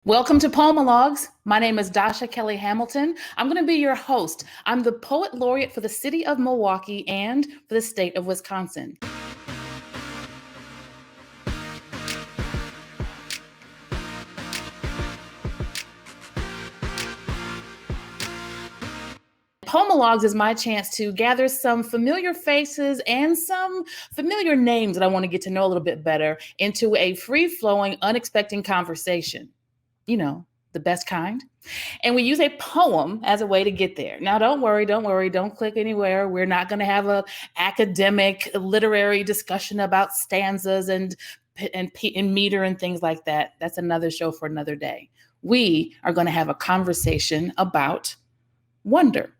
Welcome to Poemalogues. My name is Dasha Kelly Hamilton. I'm going to be your host. I'm the Poet Laureate for the city of Milwaukee and for the state of Wisconsin. Poemalogues is my chance to gather some familiar faces and some familiar names that I want to get to know a little bit better into a free-flowing, unexpected conversation. You know, the best kind. And we use a poem as a way to get there. Now, don't worry, don't click anywhere. We're not going to have a academic literary discussion about stanzas and meter and things like that. That's another show for another day. We are going to have a conversation about wonder.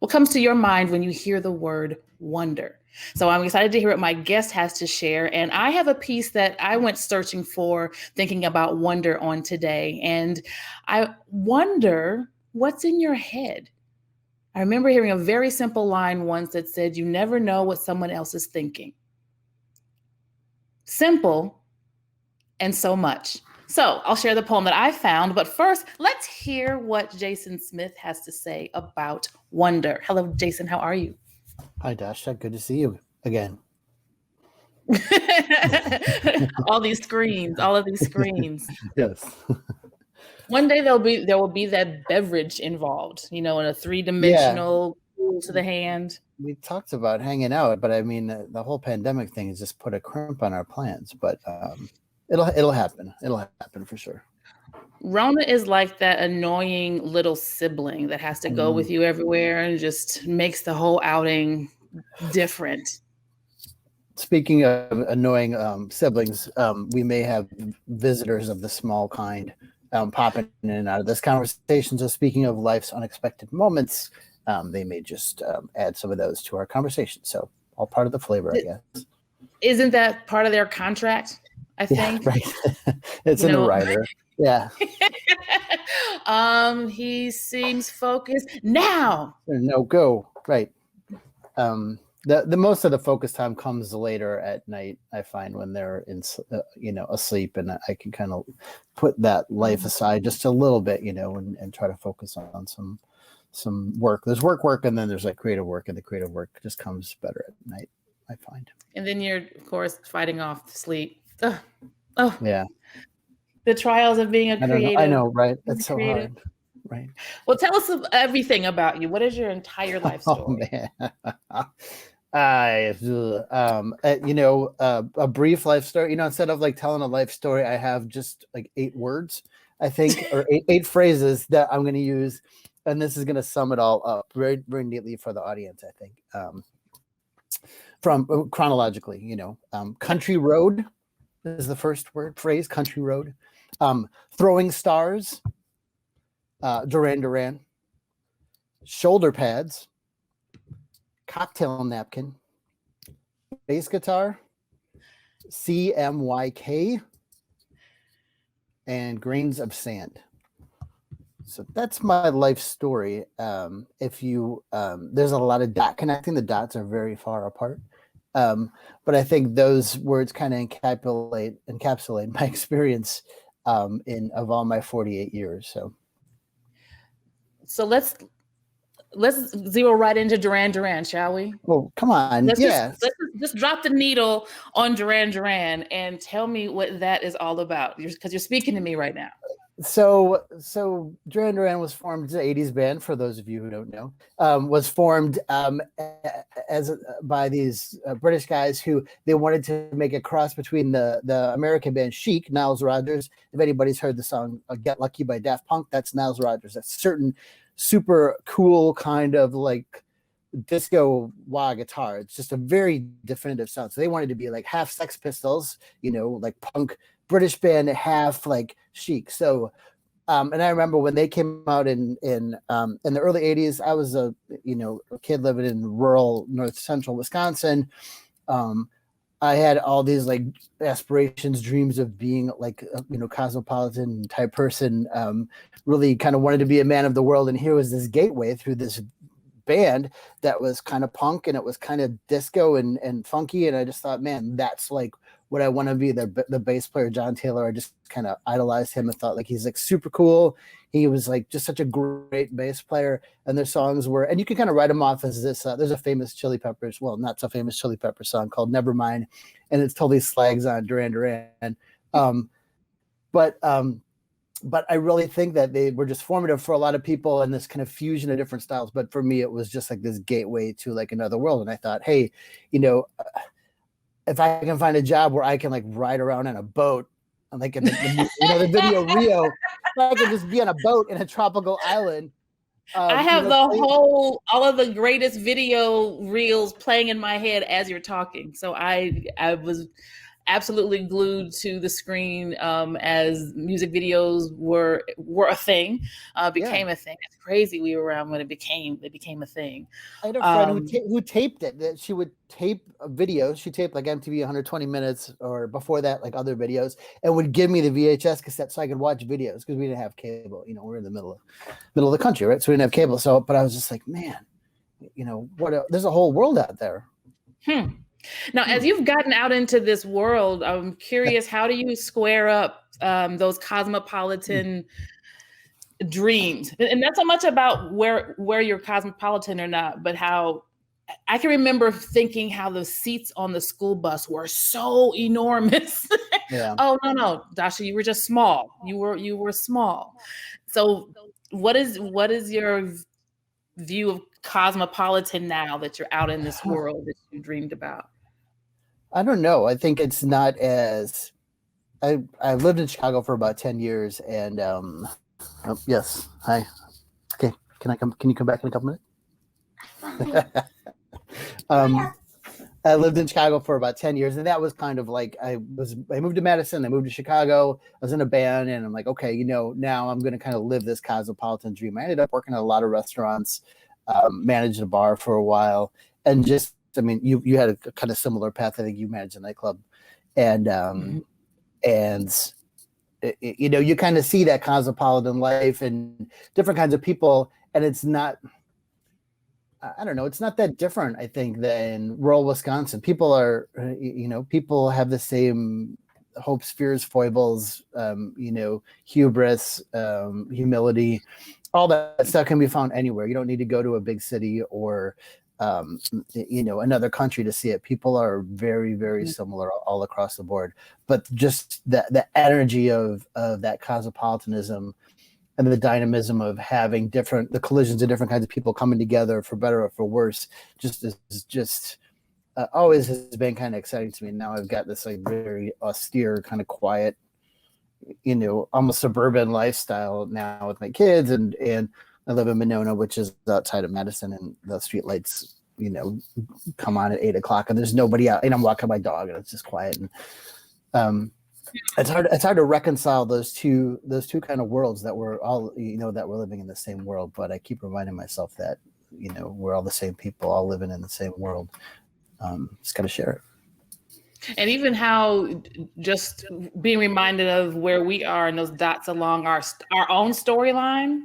What comes to your mind when you hear the word wonder? So I'm excited to hear what my guest has to share. And I have a piece that I went searching for, thinking about wonder on today. And I wonder what's in your head. I remember hearing a very simple line once that said, "You never know what someone else is thinking." Simple and so much. So I'll share the poem that I found, but first, let's hear what Jason Smith has to say about wonder. Hello, Jason, how are you? Hi, Dasha. Good to see you again. All of these screens. Yes. One day there will be that beverage involved, in a three-dimensional tool to the hand. We talked about hanging out, but I mean, the whole pandemic thing has just put a crimp on our plans. But it'll happen. It'll happen for sure. Rona is like that annoying little sibling that has to go with you everywhere and just makes the whole outing different. Speaking of annoying siblings, we may have visitors of the small kind popping in and out of this conversation. So speaking of life's unexpected moments, they may just add some of those to our conversation. So all part of the flavor, I guess. Isn't that part of their contract? I think. Yeah, right. It's in the writer. Yeah. He seems focused now. No, go. Right. The most of the focus time comes later at night, I find, when they're asleep, and I can kind of put that life aside just a little bit, and try to focus on some work. There's work, and then there's like creative work, and the creative work just comes better at night, I find. And then you're, of course, fighting off sleep. Oh, yeah. The trials of being a creative. I know, right? That's so hard. Right. Well, tell us everything about you. What is your entire life story? Oh, man. A brief life story. Instead of like telling a life story, I have just like 8 words, I think, or eight phrases that I'm going to use, and this is going to sum it all up very, very neatly for the audience, I think. From chronologically, country road is the first phrase. Country road. Throwing stars. Duran Duran, shoulder pads, cocktail napkin, bass guitar, CMYK, and grains of sand. So that's my life story. There's a lot of dot connecting. The dots are very far apart. But I think those words kind of encapsulate my experience of all my 48 years. So let's zero right into Duran Duran, shall we? Well, come on. Let's just drop the needle on Duran Duran and tell me what that is all about, because you're speaking to me right now. So Duran Duran was formed as an 80s band, for those of you who don't know, was formed by these British guys who they wanted to make a cross between the American band Chic, Niles Rodgers. If anybody's heard the song Get Lucky by Daft Punk, that's Niles Rodgers. That's certain super cool kind of like disco wah guitar. It's just a very definitive sound. So they wanted to be like half Sex Pistols, like punk British band, half like Chic. So, and I remember when they came out in the early 80s, I was a kid living in rural north central Wisconsin. I had all these like aspirations, dreams of being like cosmopolitan type person. Really kind of wanted to be a man of the world, and here was this gateway through this band that was kind of punk and it was kind of disco and funky, and I just thought, man, that's like would I want to be the bass player, John Taylor? I just kind of idolized him and thought like he's like super cool. He was like just such a great bass player, and their songs were, and you can kind of write them off as this. There's a famous Chili Peppers, well, not so famous Chili Peppers song called "Nevermind," and it's totally slags on Duran Duran. But I really think that they were just formative for a lot of people and this kind of fusion of different styles. But for me, it was just like this gateway to like another world. And I thought, hey, if I can find a job where I can like ride around on a boat, like in the video Rio, I could just be on a boat in a tropical island. I have all of the greatest video reels playing in my head as you're talking. So I was absolutely glued to the screen as music videos were a thing, became a thing. It's crazy we were around when it became a thing. I had a friend who taped it. That she would tape videos. She taped like MTV 120 minutes, or before that, like other videos, and would give me the VHS cassette so I could watch videos because we didn't have cable. We're in the middle of the country, right? So we didn't have cable. So, but I was just like, man, there's a whole world out there. Now, as you've gotten out into this world, I'm curious, how do you square up those cosmopolitan dreams? And not so much about where you're cosmopolitan or not, but how I can remember thinking how the seats on the school bus were so enormous. Yeah. Oh, no, Dasha, you were just small. You were small. So what is your view of cosmopolitan now that you're out in this world that you dreamed about? I don't know. I think it's not as I lived in Chicago for about 10 years, and yes. Hi. Okay. Can you come back in a couple minutes? I lived in Chicago for about 10 years, and that was kind of like I moved to Madison, I moved to Chicago, I was in a band, and I'm like, okay, now I'm going to kind of live this cosmopolitan dream. I ended up working at a lot of restaurants, managed a bar for a while, and just, I mean, you had a kind of similar path. I think you managed a nightclub, and you kind of see that cosmopolitan life and different kinds of people, and it's not, I don't know, it's not that different, I think, than rural Wisconsin. People are, people have the same hopes, fears, foibles, hubris, humility. All that stuff can be found anywhere. You don't need to go to a big city or, another country to see it. People are very, very similar all across the board. But just the energy of that cosmopolitanism and the dynamism of having the collisions of different kinds of people coming together for better or for worse, always has been kind of exciting to me. Now I've got this like very austere, kind of quiet, almost suburban lifestyle now with my kids, and I live in Monona, which is outside of Madison, and the street lights, come on at 8:00, and there's nobody out, and I'm walking my dog, and it's just quiet. And it's hard to reconcile those two kind of worlds that we're all, that we're living in the same world. But I keep reminding myself that, we're all the same people, all living in the same world. Just got to share it. And even how just being reminded of where we are and those dots along our own storyline,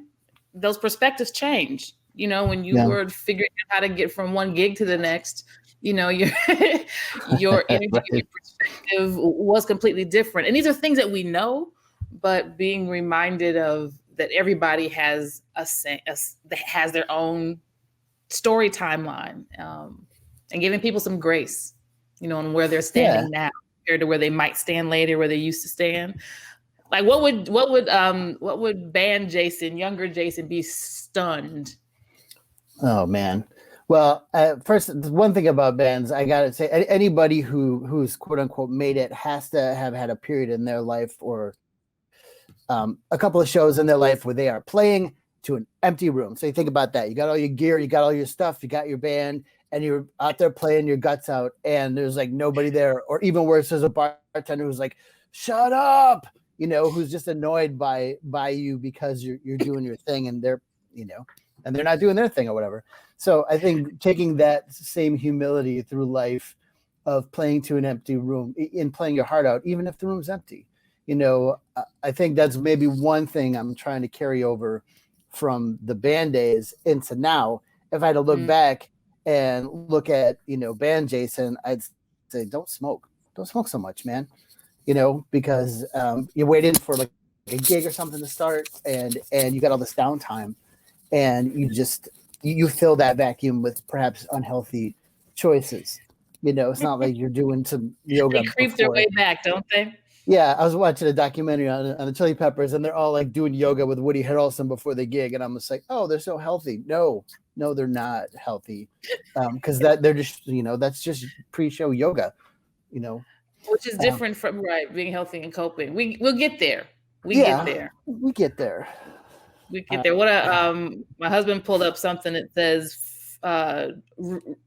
those perspectives change. When you were figuring out how to get from one gig to the next, your energy, your perspective was completely different. And these are things that we know, but being reminded of that everybody has has their own story timeline, and giving people some grace, on where they're standing now compared to where they might stand later, where they used to stand. Like what would band Jason, younger Jason, be stunned? Oh man. Well, first, one thing about bands, I gotta say, anybody who's quote unquote made it has to have had a period in their life, or a couple of shows in their life where they are playing to an empty room. So you think about that. You got all your gear, you got all your stuff, you got your band, and you're out there playing your guts out, and there's like nobody there. Or even worse, there's a bartender who's like, "Shut up," who's just annoyed by you because you're doing your thing, and they're and they're not doing their thing or whatever. So I think taking that same humility through life of playing to an empty room and playing your heart out, even if the room's empty, I think that's maybe one thing I'm trying to carry over from the band days into now. If I had to look back and look at, band Jason, I'd say, don't smoke. don't smoke so much, man. Because you're waiting for like a gig or something to start, and you got all this downtime, and you fill that vacuum with perhaps unhealthy choices. It's not like you're doing some yoga. They creep their way back, don't they? Yeah, I was watching a documentary on the Chili Peppers, and they're all like doing yoga with Woody Harrelson before the gig, and I'm just like, oh, they're so healthy. No, they're not healthy, because they're just that's just pre-show yoga, which is different from being healthy and coping. We'll get there. We get there. We get there. My husband pulled up something that says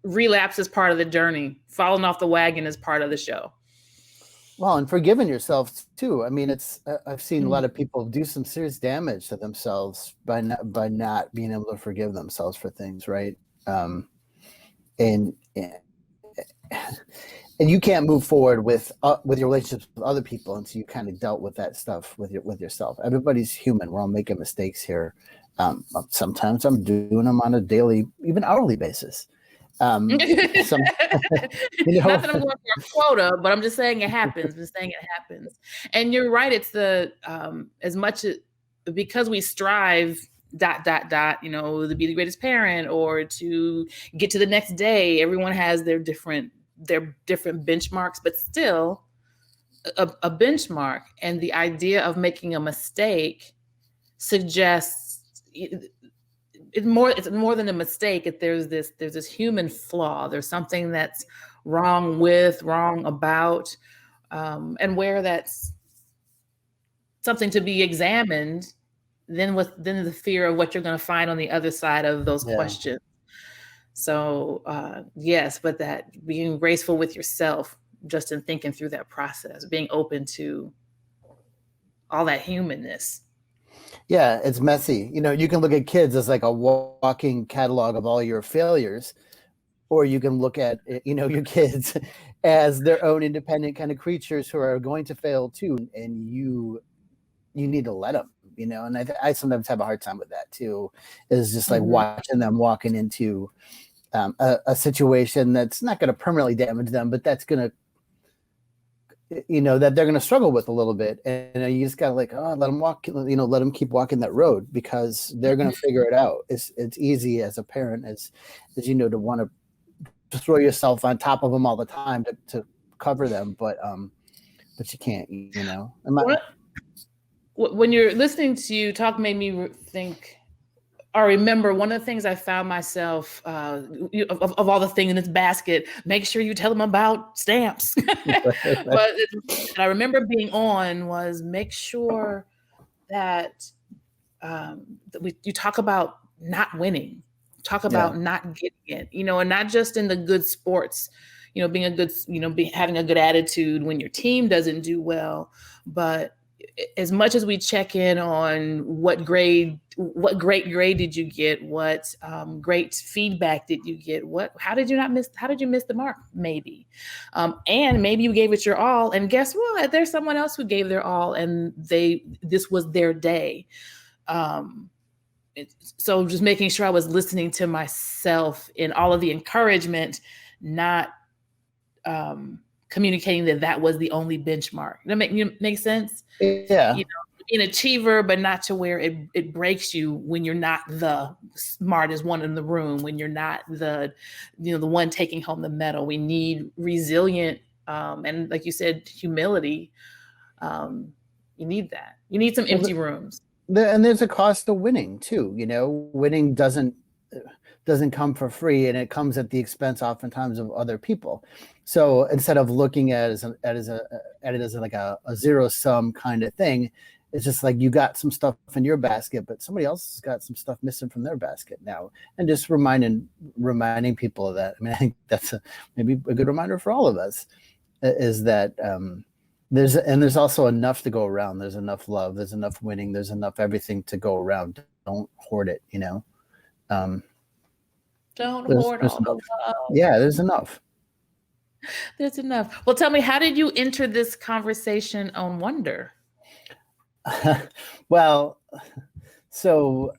relapse is part of the journey. Falling off the wagon is part of the show. Well, and forgiving yourself too. I mean, I've seen a lot of people do some serious damage to themselves by not being able to forgive themselves for things, right? And you can't move forward with your relationships with other people until you kind of dealt with that stuff with yourself. Everybody's human. We're all making mistakes here. Sometimes I'm doing them on a daily, even hourly basis. Not that I'm going for a quota, but I'm just saying it happens. And you're right. It's as much because we strive ... to be the greatest parent or to get to the next day. Everyone has their different benchmarks, but still a benchmark. And the idea of making a mistake suggests it's more than a mistake. There's this human flaw. There's something that's wrong about, and where that's something to be examined. Then the fear of what you're going to find on the other side of those questions. So yes, but that being graceful with yourself, just in thinking through that process, being open to all that humanness. Yeah, it's messy. You can look at kids as like a walking catalog of all your failures, or you can look at your kids as their own independent kind of creatures who are going to fail too, and you need to let them. And I sometimes have a hard time with that too, is just like watching them walking into a situation that's not going to permanently damage them, but that's going to, that they're going to struggle with a little bit. And you just got to let them walk, let them keep walking that road, because they're going to figure it out. It's easy as a parent, as to want to throw yourself on top of them all the time to cover them. But you can't, When you're listening to you talk, made me think or remember one of the things I found myself of all the things in this basket. Make sure you tell them about stamps. But I remember being on was make sure that you talk about not winning, talk about not getting it, and not just in the good sports, being a good, having a good attitude when your team doesn't do well, but as much as we check in on what great grade did you get, what great feedback did you get, how did you miss the mark, maybe, and maybe you gave it your all, and guess what, there's someone else who gave their all and this was their day. So just making sure I was listening to myself in all of the encouragement, not communicating that was the only benchmark. That make sense? Yeah. Be an achiever, but not to where it breaks you when you're not the smartest one in the room, when you're not the one taking home the medal. We need resilient, and like you said, humility. You need that. You need some empty rooms. And there's a cost to winning too. Winning doesn't come for free, and it comes at the expense oftentimes of other people. So instead of looking at it as like a zero sum kind of thing, it's just like you got some stuff in your basket, but somebody else has got some stuff missing from their basket now. And just reminding people of that. I mean, I think that's maybe a good reminder for all of us, is that there's also enough to go around. There's enough love. There's enough winning. There's enough everything to go around. Don't hoard it. Don't hoard all the love. Yeah, there's enough. There's enough. Well, tell me, how did you enter this conversation on wonder? Well, so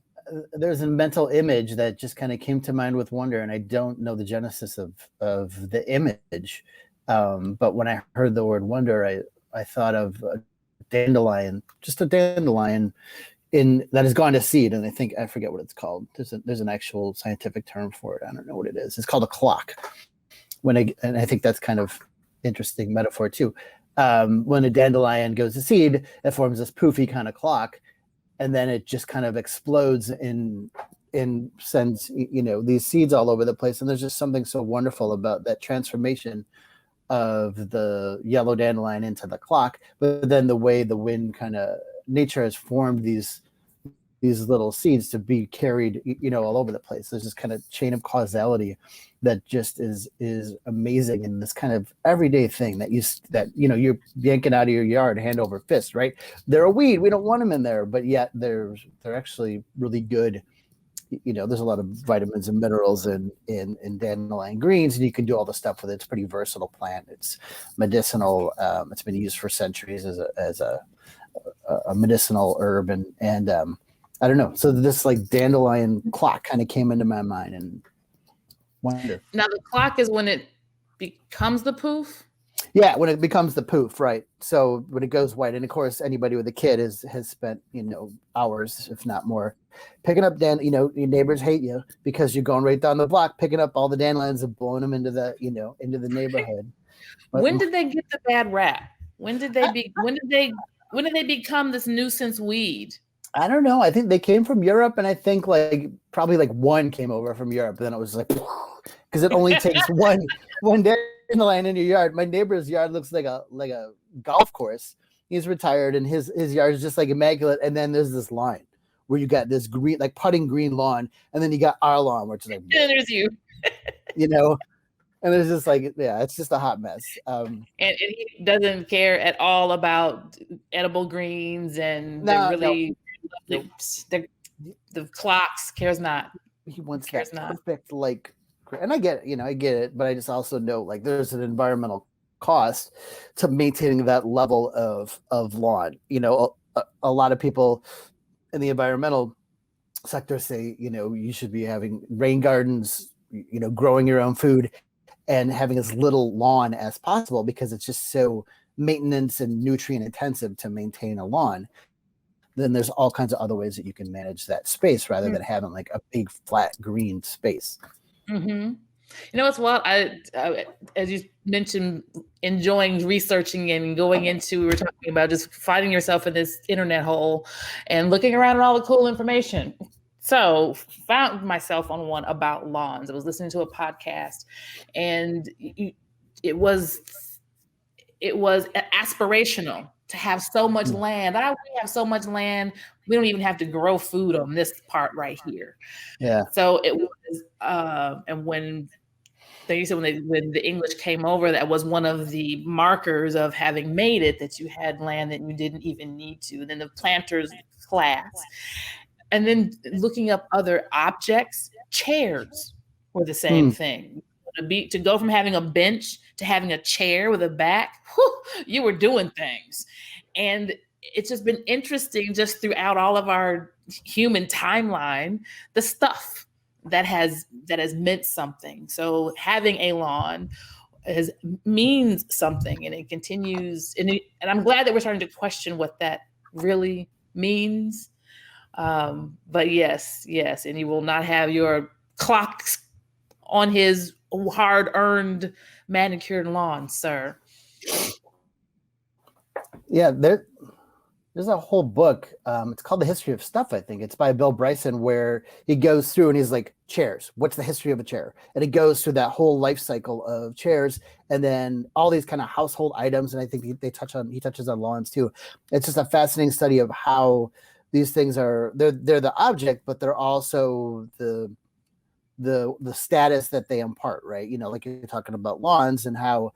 there's a mental image that just kind of came to mind with wonder, and I don't know the genesis of the image. But when I heard the word wonder, I thought of a dandelion, just a dandelion that has gone to seed, and I forget what it's called. There's an actual scientific term for it. I don't know what it is. It's called a clock. And I think that's kind of interesting metaphor too. When a dandelion goes to seed, it forms this poofy kind of clock, and then it just kind of explodes and sends these seeds all over the place. And there's just something so wonderful about that transformation of the yellow dandelion into the clock, but then the way the wind nature has formed these little seeds to be carried all over the place. There's this kind of chain of causality that just is amazing in this kind of everyday thing that you're yanking out of your yard hand over fist, right? They're a weed, we don't want them in there, but yet they're actually really good. There's a lot of vitamins and minerals in dandelion greens, and you can do all the stuff with it. It's a pretty versatile plant. It's medicinal. It's been used for centuries as a medicinal herb, and I don't know. So this like dandelion clock kind of came into my mind, and wonder. Now the clock is when it becomes the poof. Yeah, when it becomes the poof, right? So when it goes white, and of course, anybody with a kid has spent hours, if not more, picking up your neighbors hate you because you're going right down the block, picking up all the dandelions and blowing them into the neighborhood. But when did they get the bad rap? When did they become this nuisance weed? I don't know. I think they came from Europe, and I think probably one came over from Europe. Then it was because it only takes one dandelion in your yard. My neighbor's yard looks like a golf course. He's retired, and his yard is just immaculate. And then there's this line where you got this green, putting green lawn, and then you got our lawn, which is and there's you, and there's just it's just a hot mess. And he doesn't care at all about edible greens and the clocks. Cares not. He wants that perfect and I get it, but I just also know there's an environmental cost to maintaining that level of lawn. A lot of people in the environmental sector say, you should be having rain gardens, growing your own food and having as little lawn as possible because it's just so maintenance and nutrient intensive to maintain a lawn. Then there's all kinds of other ways that you can manage that space rather than having a big flat green space. Mm-hmm. It's wild. I as you mentioned, enjoying researching and going into, we were talking about just finding yourself in this internet hole and looking around at all the cool information. So found myself on one about lawns. I was listening to a podcast, and it was aspirational to have so much land. We have so much land, we don't even have to grow food on this part right here. Yeah. So it was, and when they said when the English came over, that was one of the markers of having made it, that you had land that you didn't even need to. And then the planters class, and then looking up other objects, chairs were the same thing. To go from having a bench to having a chair with a back, you were doing things. And it's just been interesting just throughout all of our human timeline, the stuff that has meant something. So having a lawn means something, and it continues. And I'm glad that we're starting to question what that really means. But yes, and you will not have your clocks on his hard-earned manicured lawn, sir. Yeah, there's a whole book. It's called The History of Stuff, I think. It's by Bill Bryson, where he goes through and he's like, chairs. What's the history of a chair? And it goes through that whole life cycle of chairs, and then all these kind of household items. And I think he touches on lawns too. It's just a fascinating study of how these things they're the object, but they're also the status that they impart, right? Like you're talking about lawns and how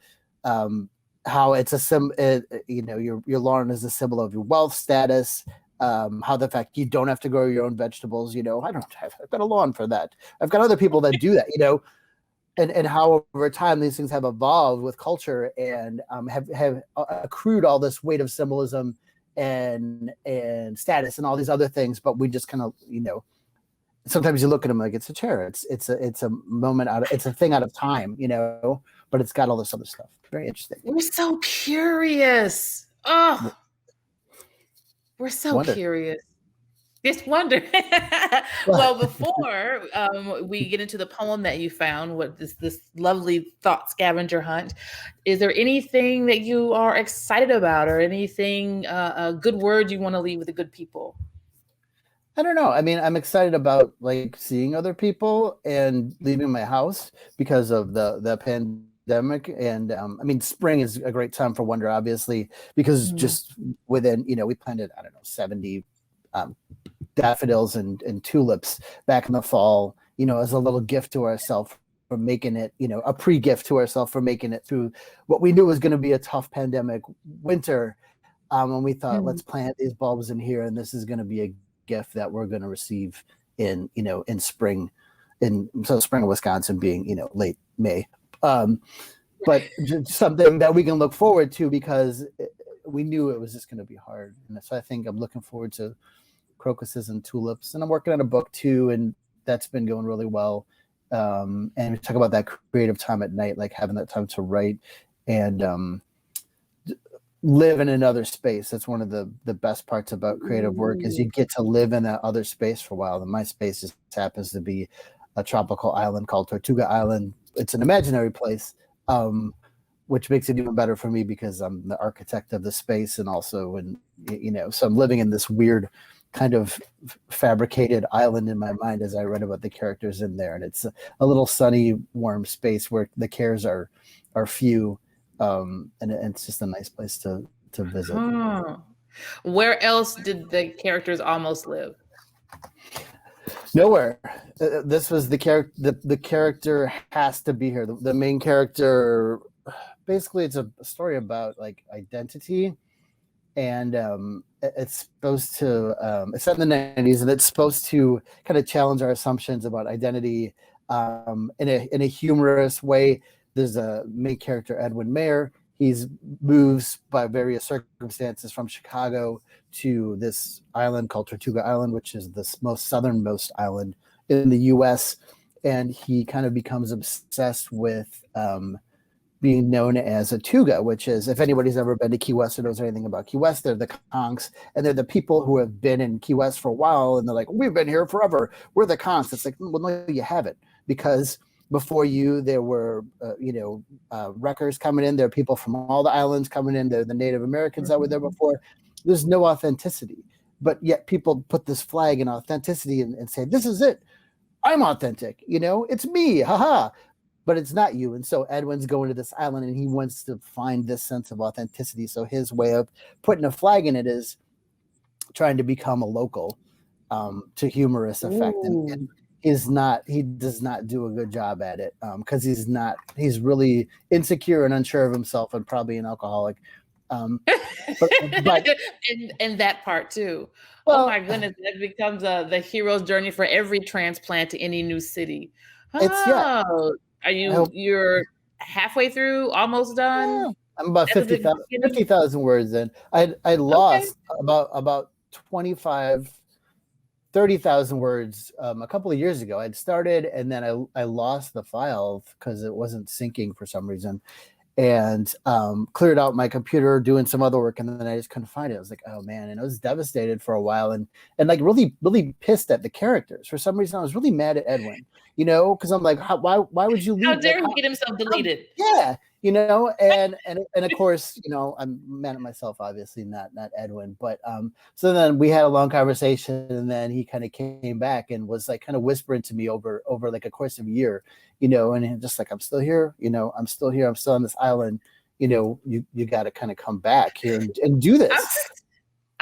it's a your lawn is a symbol of your wealth status. How the fact you don't have to grow your own vegetables. I've got a lawn for that. I've got other people that do that. And how over time these things have evolved with culture and have accrued all this weight of symbolism and status and all these other things, but we just kind of sometimes you look at them like it's a chair. It's a moment it's a thing out of time, but it's got all this other stuff. Very interesting. We're so curious. Oh, we're so Wonder. curious. It's wonder. Well, before we get into the poem that you found, what this lovely thought scavenger hunt, is there anything that you are excited about, or anything a good word you want to leave with the good people? I don't know. I mean, I'm excited about like seeing other people and leaving my house because of the pandemic. And I mean, spring is a great time for wonder, obviously, because just within, we planted, I don't know, 70 daffodils and tulips back in the fall, as a little gift to ourselves for making it, a pre-gift to ourselves for making it through what we knew was going to be a tough pandemic winter. And we thought, let's plant these bulbs in here, and this is going to be a gift that we're going to receive in spring, spring of Wisconsin being, late May. But just something that we can look forward to, because we knew it was just going to be hard. And so I think I'm looking forward to crocuses and tulips, and I'm working on a book too, and that's been going really well. And we talk about that creative time at night, like having that time to write and live in another space. That's one of the best parts about creative work, is you get to live in that other space for a while. And my space just happens to be a tropical island called Tortuga Island. It's an imaginary place, which makes it even better for me because I'm the architect of the space, and also, and so I'm living in this weird kind of fabricated island in my mind as I read about the characters in there. And it's a little sunny, warm space where the cares are few. And it's just a nice place to visit. Where else did the characters almost live? Nowhere. This was the character. The character has to be here. The main character. Basically, it's a story about like identity, and it's supposed to. It's set in the 90s, and it's supposed to kind of challenge our assumptions about identity in a humorous way. There's a main character, Edwin Mayer. He's moves by various circumstances from Chicago to this island called Tortuga Island, which is the most southernmost island in the U.S. And he kind of becomes obsessed with being known as a Tuga, which is, if anybody's ever been to Key West or knows anything about Key West, they're the conchs, and they're the people who have been in Key West for a while, and they're like, we've been here forever. We're the conchs. It's like, well, no, you haven't, because before you, there were, wreckers coming in. There are people from all the islands coming in. There are the Native Americans that were there before. There's no authenticity. But yet people put this flag in authenticity and say, this is it. I'm authentic. It's me. Haha. But it's not you. And so Edwin's going to this island, and he wants to find this sense of authenticity. So his way of putting a flag in it is trying to become a local to humorous effect. And he does not do a good job at it because he's really insecure and unsure of himself, and probably an alcoholic. But and that part too. Well, oh my goodness, that becomes the hero's journey for every transplant to any new city. You're halfway through, almost done? Yeah, I'm about 50,000 words in. I lost about 30,000 words a couple of years ago. I'd started, and then I lost the file because it wasn't syncing for some reason, and cleared out my computer doing some other work, and then I just couldn't find it. I was like, oh man, and I was devastated for a while, and like really, really pissed at the characters. For some reason, I was really mad at Edwin, because I'm like, why would you leave? How dare he get himself deleted? Yeah. And of course, I'm mad at myself, obviously, not Edwin. But so then we had a long conversation, and then he kind of came back and was like kind of whispering to me over like a course of a year, and just like, I'm still here, I'm still here, I'm still on this island, you got to kind of come back here and do this.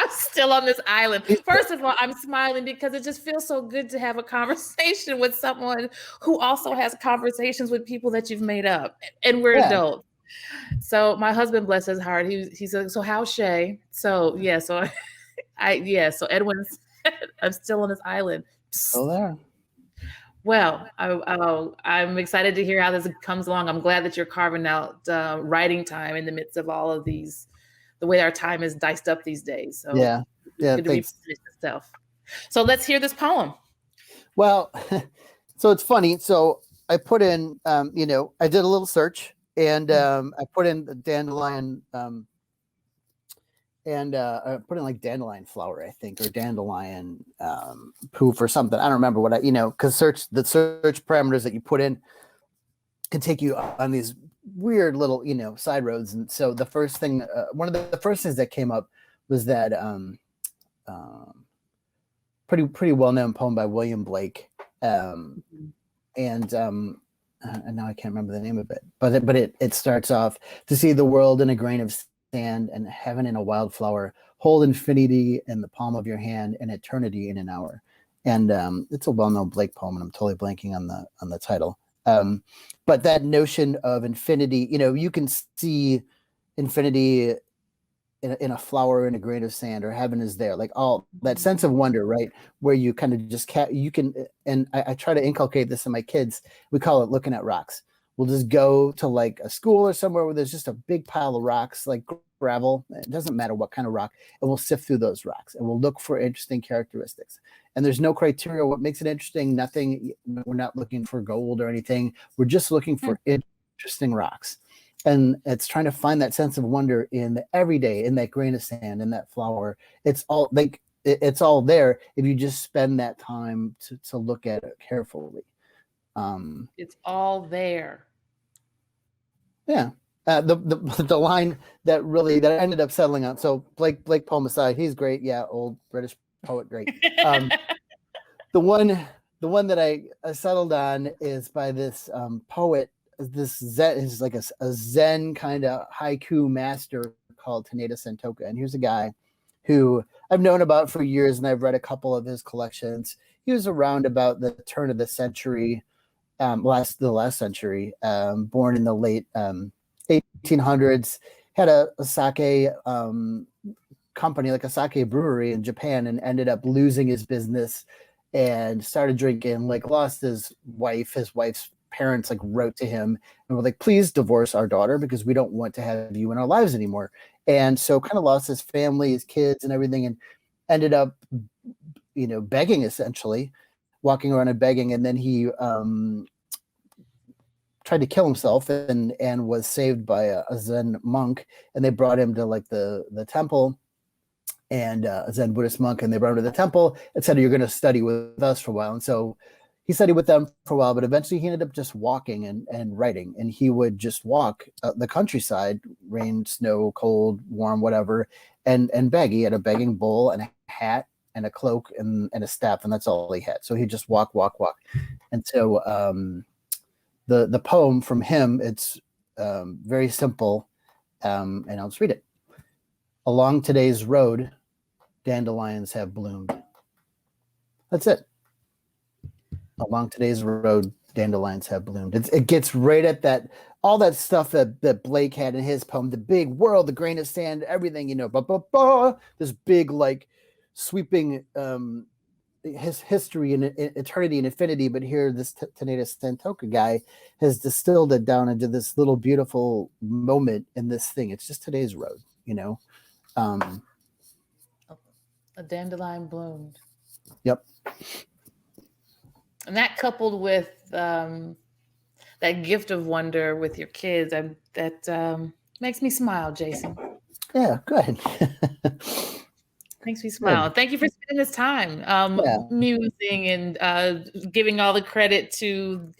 I'm still on this island. First of all, I'm smiling because it just feels so good to have a conversation with someone who also has conversations with people that you've made up, and we're adults. So my husband, bless his heart, he's like, so how's Shay? So yeah, so so Edwin's, I'm still on this island. Still there. Well, I'm excited to hear how this comes along. I'm glad that you're carving out writing time in the midst of all of these, the way our time is diced up these days. So yeah, good to replenish itself. So let's hear this poem. Well, so it's funny. So I put in, I did a little search, and I put in the dandelion, and I put in like dandelion flower, I think, or dandelion poof or something. I don't remember what because the search parameters that you put in can take you on these weird little, side roads. And so the first thing, one of the first things that came up was that pretty well-known poem by William Blake. And now I can't remember the name of it, but it starts off: to see the world in a grain of sand and heaven in a wildflower, hold infinity in the palm of your hand and eternity in an hour. And it's a well-known Blake poem, and I'm totally blanking on the title. But that notion of infinity, you can see infinity in a flower, in a grain of sand, or heaven is there, like all that sense of wonder, right? Where you kind of just you can, and I try to inculcate this in my kids. We call it looking at rocks. We'll just go to like a school or somewhere where there's just a big pile of rocks, like gravel. It doesn't matter what kind of rock, and we'll sift through those rocks and we'll look for interesting characteristics. And there's no criteria what makes it interesting. Nothing. We're not looking for gold or anything. We're just looking for interesting rocks. And it's trying to find that sense of wonder in the everyday, in that grain of sand, in that flower. It's all like it's all there if you just spend that time to look at it carefully. It's all there. Yeah. The line that I ended up settling on. So Blake poem aside, he's great. Yeah, old British poet, great. The one that I settled on is by this poet. This Zen is like a Zen kind of haiku master called Taneda Santoka. And here's a guy who I've known about for years, and I've read a couple of his collections. He was around about the turn of the century, the last century, born in the late 1800s, had a sake company, like a sake brewery in Japan, and ended up losing his business and started drinking, like lost his wife. His wife's parents like wrote to him and were like, please divorce our daughter because we don't want to have you in our lives anymore. And so kind of lost his family, his kids and everything, and ended up, begging, essentially walking around and begging. And then he tried to kill himself and was saved by a Zen monk. And they brought him to like the temple, and a Zen Buddhist monk, and they brought him to the temple and said, you're going to study with us for a while. And so he studied with them for a while, but eventually he ended up just walking and writing. And he would just walk the countryside, rain, snow, cold, warm, whatever, and beg. He had a begging bowl and a hat and a cloak and a staff, and that's all he had. So he just walk. And so the poem from him, it's very simple, and I'll just read it. Along today's road, dandelions have bloomed. That's it. Along today's road, dandelions have bloomed. It gets right at that, all that stuff that Blake had in his poem, the big world, the grain of sand, everything, this big, like, sweeping his history and eternity and infinity. But here, this Taneda Santoka guy has distilled it down into this little beautiful moment in this thing. It's just today's road, A dandelion bloomed. Yep. And that coupled with that gift of wonder with your kids, that makes me smile, Jason. Yeah, good. Makes me smile. Good. Thank you for spending this time musing and giving all the credit to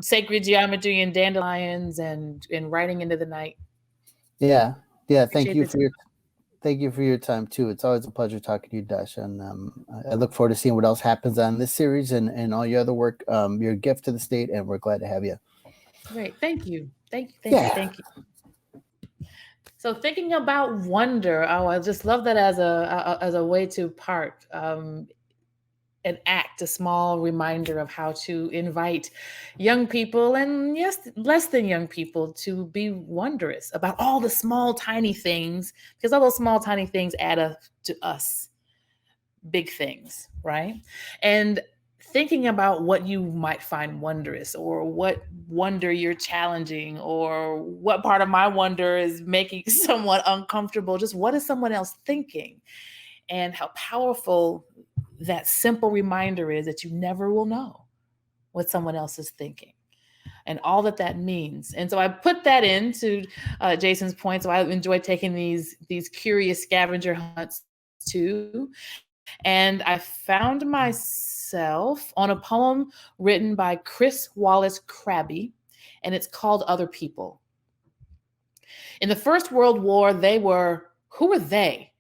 sacred geometry and dandelions and writing into the night. Yeah. Thank you for your time too. It's always a pleasure talking to you, Dasha, and I look forward to seeing what else happens on this series and all your other work. You're a gift to the state, and we're glad to have you. Great, thank you. Thank you. So thinking about wonder, I just love that as a way to part, an act, a small reminder of how to invite young people, and yes, less than young people, to be wondrous about all the small, tiny things, because all those small, tiny things add up to us big things, right? And thinking about what you might find wondrous, or what wonder you're challenging, or what part of my wonder is making someone uncomfortable. Just what is someone else thinking, and how powerful that simple reminder is that you never will know what someone else is thinking and all that that means. And so I put that into Jason's point. So I enjoy taking these curious scavenger hunts too. And I found myself on a poem written by Chris Wallace Crabbe, and it's called Other People. In the First World War, who were they?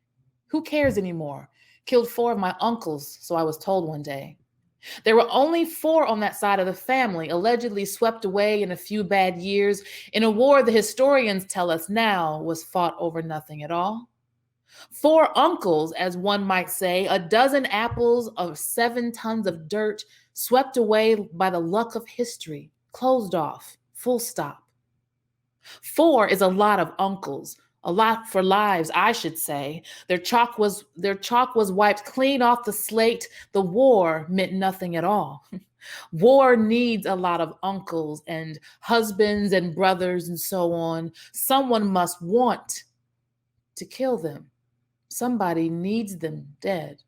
Who cares anymore? Killed 4 of my uncles, so I was told one day. There were only 4 on that side of the family, allegedly swept away in a few bad years in a war the historians tell us now was fought over nothing at all. 4 uncles, as one might say, a dozen apples of 7 tons of dirt swept away by the luck of history, closed off, full stop. 4 is a lot of uncles, a lot for lives, I should say. Their chalk was wiped clean off the slate. The war meant nothing at all. War needs a lot of uncles and husbands and brothers and so on. Someone must want to kill them. Somebody needs them dead.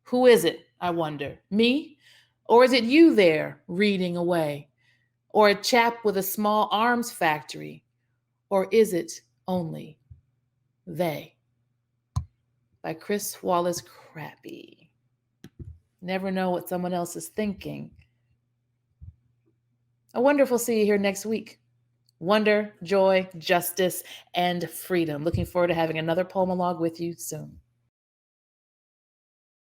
Who is it, I wonder? Me? Or is it you there reading away? Or a chap with a small arms factory? Or is it only they? By Chris Wallace Crabbe. Never know what someone else is thinking. I wonder if we'll see you here next week. Wonder, joy, justice, and freedom. Looking forward to having another Poemalogue with you soon.